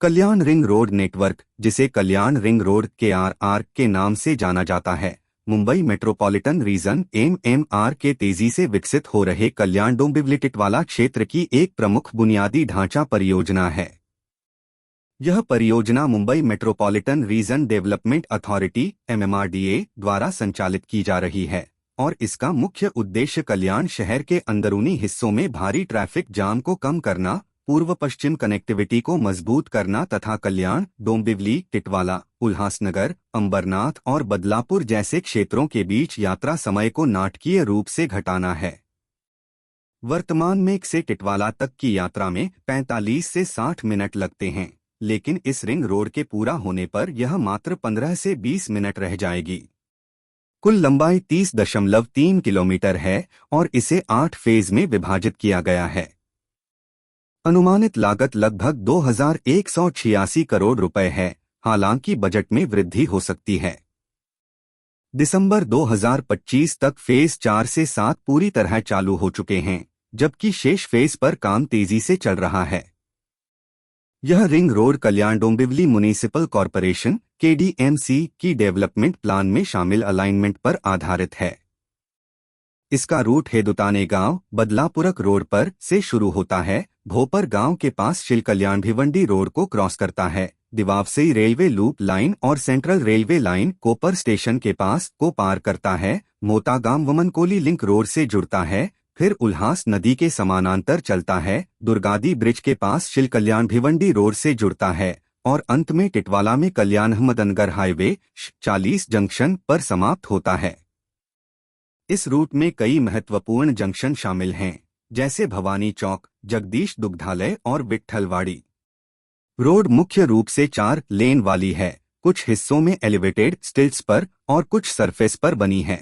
कल्याण ring road network, जिसे कल्याण ring road KRR के नाम से जाना जाता है, मुंबई मेट्रोपॉलिटन रीजन MMR के तेजी से विकसित हो रहे कल्याण डोंबिवली टिटवाला क्षेत्र की एक प्रमुख बुनियादी ढांचा परियोजना है। यह परियोजना Mumbai metropolitan region development authority MMRDA द्वारा संचालित की जा रही है और इसका मुख्य उद्देश्य कल्याण शहर के अंदरूनी हिस्सों में भारी ट्रैफिक जाम को कम करना, पूर्व पश्चिम कनेक्टिविटी को मजबूत करना तथा कल्याण, डोंबिवली, टिटवाला, उल्हासनगर, अंबरनाथ और बदलापुर जैसे क्षेत्रों के बीच यात्रा समय को नाटकीय रूप से घटाना है। वर्तमान में से टिटवाला तक की यात्रा में 45 से 60 मिनट लगते हैं, लेकिन इस रिंग रोड के पूरा होने पर यह मात्र 15 से 20 मिनट रह जाएगी। कुल लंबाई 30.3 किलोमीटर है और इसे 8 फेज में विभाजित किया गया है। अनुमानित लागत लगभग 2186 करोड़ रुपए है, हालांकि बजट में वृद्धि हो सकती है। दिसंबर 2025 तक फेज 4 से 7 पूरी तरह चालू हो चुके हैं, जबकि शेष फेज पर काम तेजी से चल रहा है। यह ring road Kalyan Dombivli municipal corporation KDMC की डेवलपमेंट प्लान में शामिल अलाइनमेंट पर आधारित है। इसका रूट हेदुताने गांव, बदलापुरक रोड पर से शुरू होता है, भोपर गांव के पास शिलकल्याण भिवंडी रोड को क्रॉस करता है, दिवावसई रेलवे लूप लाइन और सेंट्रल रेलवे लाइन कोपर स्टेशन के पास को पार करता है, मोतागाम वमनकोली लिंक रोड से जुड़ता है, फिर उल्हास नदी के समानांतर चलता है, दुर्गादी ब्रिज के पास शिलकल्याण भिवंडी रोड से जुड़ता है और अंत में टिटवाला में कल्याण अहमदनगर हाईवे 40 जंक्शन पर समाप्त होता है। इस रूट में कई महत्वपूर्ण जंक्शन शामिल हैं, जैसे भवानी चौक, जगदीश दुग्धालय और विट्ठलवाड़ी। रोड मुख्य रूप से 4 लेन वाली है, कुछ हिस्सों में एलिवेटेड स्टिल्ट्स पर और कुछ सरफेस पर बनी है।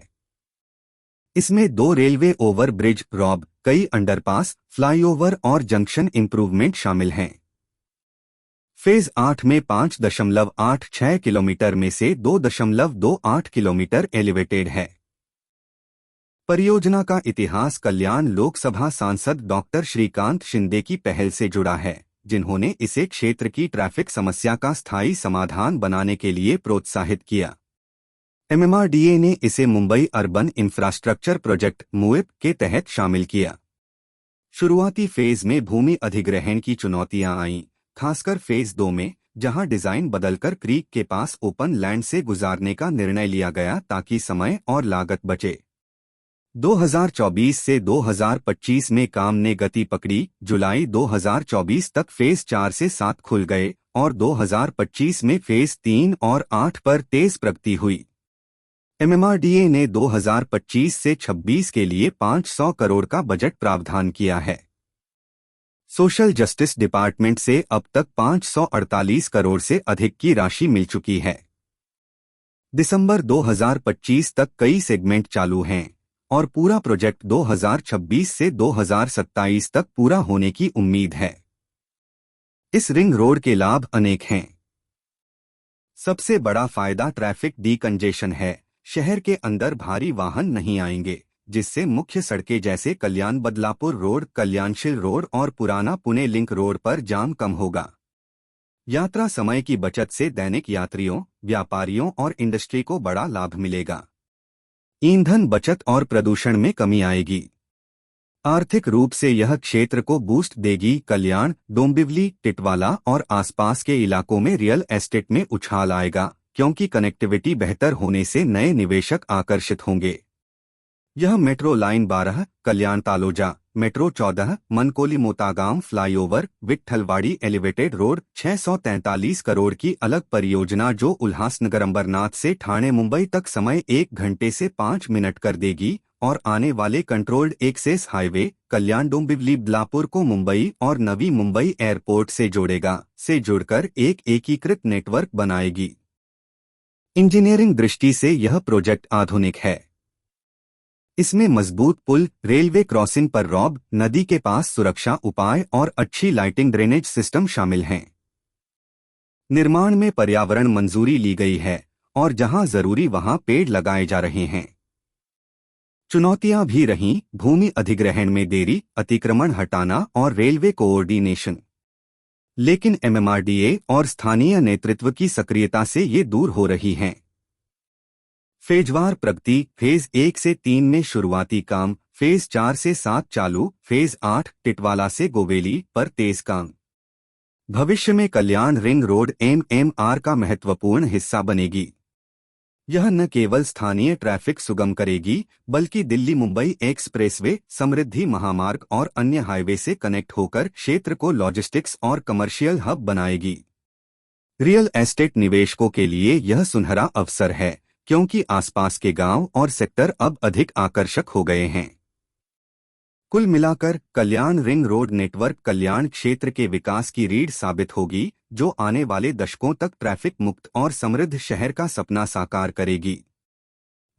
इसमें 2 रेलवे ओवर ब्रिज रॉब, कई अंडरपास, फ्लाईओवर और जंक्शन इंप्रूवमेंट शामिल हैं। फेज 8 में 5.86 किलोमीटर में से 2.28 किलोमीटर एलिवेटेड है। परियोजना का इतिहास कल्याण लोकसभा सांसद डॉक्टर श्रीकांत शिंदे की पहल से जुड़ा है, जिन्होंने इसे क्षेत्र की ट्रैफिक समस्या का स्थायी समाधान बनाने के लिए प्रोत्साहित किया। MMRDA ने इसे Mumbai urban infrastructure project MUIP के तहत शामिल किया। शुरुआती फेज में भूमि अधिग्रहण की चुनौतियां आईं, खासकर फेज 2 में, जहां डिजाइन बदलकर क्रीक के पास ओपन लैंड से गुजारने का निर्णय लिया गया ताकि समय और लागत बचे। 2024 से 2025 में काम ने गति पकड़ी। जुलाई 2024 तक फेज 4 से 7 खुल गए और 2025 में फेज 3 और 8 पर तेज प्रगति हुई। MMRDA ने 2025 से 26 के लिए 500 करोड़ का बजट प्रावधान किया है। सोशल जस्टिस डिपार्टमेंट से अब तक 548 करोड़ से अधिक की राशि मिल चुकी है। दिसंबर 2025 तक कई सेगमेंट चालू हैं और पूरा प्रोजेक्ट 2026 से 2027 तक पूरा होने की उम्मीद है। इस रिंग रोड के लाभ अनेक हैं। सबसे बड़ा फायदा ट्रैफिक डीकंजेशन है। शहर के अंदर भारी वाहन नहीं आएंगे, जिससे मुख्य सड़कें जैसे कल्याण बदलापुर रोड, कल्याणशील रोड और पुराना पुणे लिंक रोड पर जाम कम होगा। यात्रा समय की बचत से दैनिक यात्रियों, व्यापारियों और इंडस्ट्री को बड़ा लाभ मिलेगा। ईंधन बचत और प्रदूषण में कमी आएगी। आर्थिक रूप से यह क्षेत्र को बूस्ट देगी। कल्याण, डोंबिवली, टिटवाला और आसपास के इलाकों में रियल एस्टेट में उछाल आएगा, क्योंकि कनेक्टिविटी बेहतर होने से नए निवेशक आकर्षित होंगे। यह metro line 12, Kalyan Taloja, metro 14, Mankoli Motagaon flyover, Vitthalwadi elevated road, 643 crore की अलग परियोजना जो उल्हासनगर अंबरनाथ से ठाणे मुंबई तक समय 1 घंटे से 5 मिनट कर देगी और आने वाले controlled access highway Kalyan Dombivli Badlapur को मुंबई और नवी मुंबई एयरपोर्ट से जोड़ेगा, से जुड़कर एक एकीकृत नेटवर्क बनाएगी। इंजीनियरिंग दृष्टि से यह प्रोजेक्ट आधुनिक है। इसमें मजबूत पुल, रेलवे क्रॉसिंग पर रॉब, नदी के पास सुरक्षा उपाय और अच्छी लाइटिंग ड्रेनेज सिस्टम शामिल हैं। निर्माण में पर्यावरण मंजूरी ली गई है और जहां जरूरी वहां पेड़ लगाए जा रहे हैं। चुनौतियां भी रहीं, भूमि अधिग्रहण में देरी, अतिक्रमण हटाना और रेलवे कोऑर्डिनेशन। लेकिन एमएमआरडीए और स्थानीय नेतृत्व की सक्रियता से ये दूर हो रही हैं। फेजवार प्रगति, फेज 1 से 3 में शुरुआती काम, फेज 4 से 7 चालू, फेज 8 टिटवाला से गोवेली पर तेज काम। भविष्य में कल्याण रिंग रोड एमएमआर का महत्वपूर्ण हिस्सा बनेगी। यह न केवल स्थानीय ट्रैफिक सुगम करेगी, बल्कि दिल्ली मुंबई एक्सप्रेसवे, समृद्धि महामार्ग और अन्य हाईवे से कनेक्ट होकर क्षेत्र को लॉजिस्टिक्स और कमर्शियल हब बनाएगी। रियल एस्टेट निवेशकों के लिए यह सुनहरा अवसर है, क्योंकि आसपास के गांव और सेक्टर अब अधिक आकर्षक हो गए हैं। कुल मिलाकर कल्याण रिंग रोड नेटवर्क कल्याण क्षेत्र के विकास की रीढ़ साबित होगी, जो आने वाले दशकों तक ट्रैफिक मुक्त और समृद्ध शहर का सपना साकार करेगी।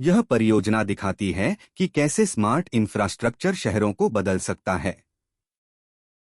यह परियोजना दिखाती है कि कैसे स्मार्ट इंफ्रास्ट्रक्चर शहरों को बदल सकता है।